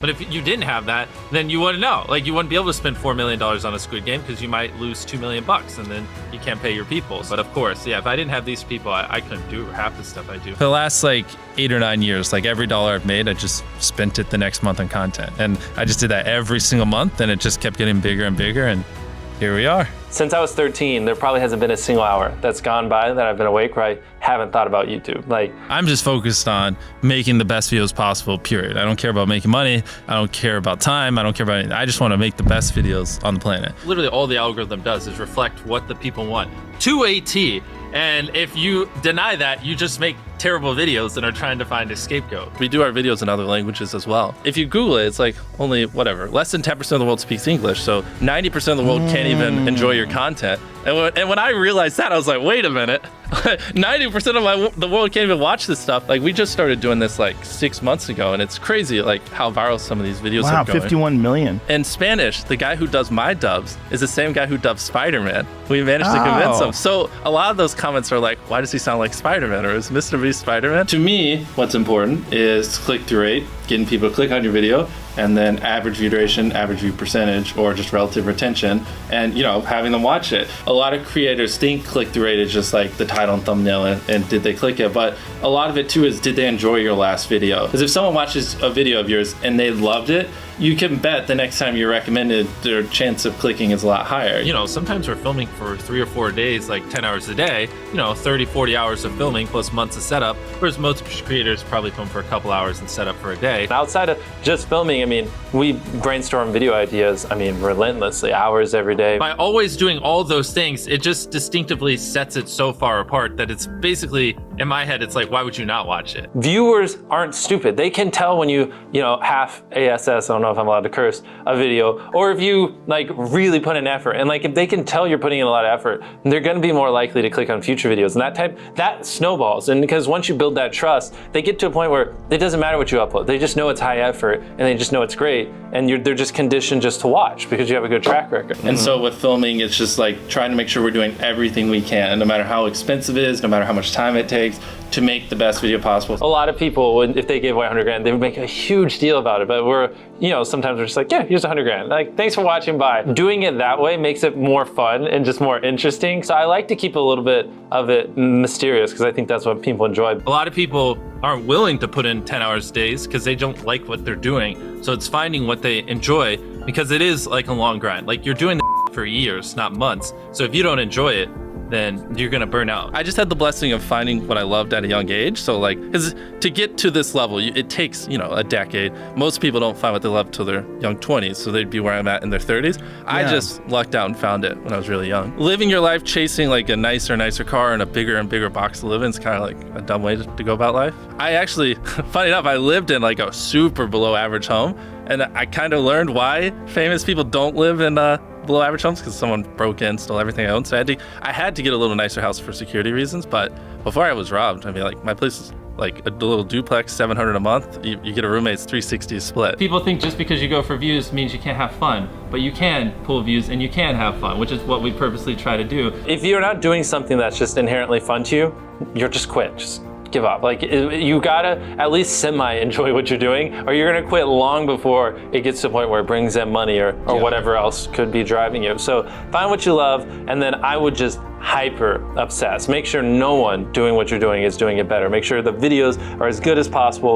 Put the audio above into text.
But if you didn't have that, then you wouldn't know. Like, you wouldn't be able to spend $4 million on a Squid Game because you might lose $2 million and then you can't pay your people. But of course, yeah, if I didn't have these people, I couldn't do half the stuff I do. For the last like 8 or 9 years, like every dollar I've made, I just spent it the next month on content. And I just did that every single month, and it just kept getting bigger and bigger, and here we are. Since I was 13, there probably hasn't been a single hour that's gone by that I've been awake where I haven't thought about YouTube. Like, I'm just focused on making the best videos possible, period. I don't care about making money. I don't care about time. I don't care about anything. I just want to make the best videos on the planet. Literally all the algorithm does is reflect what the people want to a T. And if you deny that, you just make terrible videos and are trying to find a scapegoat. We do our videos in other languages as well. If you Google it, it's like only whatever, less than 10% of the world speaks English. So 90% of the world can't even enjoy your content. And when I realized that, I was like, wait a minute, 90% of the world can't even watch this stuff. Like, we just started doing this like 6 months ago, and it's crazy like how viral some of these videos are going. Wow, 51 million. In Spanish, the guy who does my dubs is the same guy who dubbed Spider-Man. We managed to convince him. So a lot of those comments are like, why does he sound like Spider-Man, or is MrBeast Spider-Man? To me, what's important is click-through rate, getting people to click on your video, and then average view duration, average view percentage, or just relative retention, and having them watch it. A lot of creators think click-through rate is just like the title and thumbnail and did they click it, but a lot of it too is, did they enjoy your last video? Because if someone watches a video of yours and they loved it, you can bet the next time you're recommended, their chance of clicking is a lot higher. Sometimes we're filming for 3 or 4 days, like 10 hours a day, 30, 40 hours of filming plus months of setup, whereas most creators probably film for a couple hours and set up for a day. outside of just filming, we brainstorm video ideas, relentlessly, hours every day. By always doing all those things, it just distinctively sets it so far apart that it's basically, in my head, it's like, why would you not watch it? Viewers aren't stupid. They can tell when you half ASS, I don't know if I'm allowed to curse, a video, or if you really put in effort. And if they can tell you're putting in a lot of effort, they're gonna be more likely to click on future videos. And that snowballs. And because once you build that trust, they get to a point where it doesn't matter what you upload. They just know it's high effort and they just know it's great. And they're just conditioned just to watch because you have a good track record. And so with filming, it's just like trying to make sure we're doing everything we can, no matter how expensive it is, no matter how much time it takes, to make the best video possible. A lot of people, if they gave away 100 grand, they would make a huge deal about it. But sometimes we're just like, yeah, here's 100 grand. Thanks for watching, bye. Doing it that way makes it more fun and just more interesting. So I like to keep a little bit of it mysterious because I think that's what people enjoy. A lot of people aren't willing to put in 10 hours days because they don't like what they're doing. So it's finding what they enjoy, because it is like a long grind. Like, you're doing the for years, not months. So if you don't enjoy it, then you're gonna burn out. I just had the blessing of finding what I loved at a young age. So because to get to this level, it takes, a decade. Most people don't find what they love till their young 20s, so they'd be where I'm at in their 30s. Yeah. I just lucked out and found it when I was really young. Living your life chasing a nicer car and a bigger and bigger box to live in is kind of like a dumb way to go about life. I actually, funny enough, I lived in a super below average home, and I kind of learned why famous people don't live in below average homes, because someone broke in, stole everything I owned. So I had to get a little nicer house for security reasons. But before I was robbed, my place is like a little duplex, $700 a month. You get a roommate's $360 split. People think just because you go for views means you can't have fun, but you can pull views and you can have fun, which is what we purposely try to do. If you're not doing something that's just inherently fun to you, you're just quit. Just give up. You gotta at least semi-enjoy what you're doing, or you're gonna quit long before it gets to the point where it brings in money or whatever else could be driving you. So find what you love, and then I would just hyper obsess. Make sure no one doing what you're doing is doing it better. Make sure the videos are as good as possible.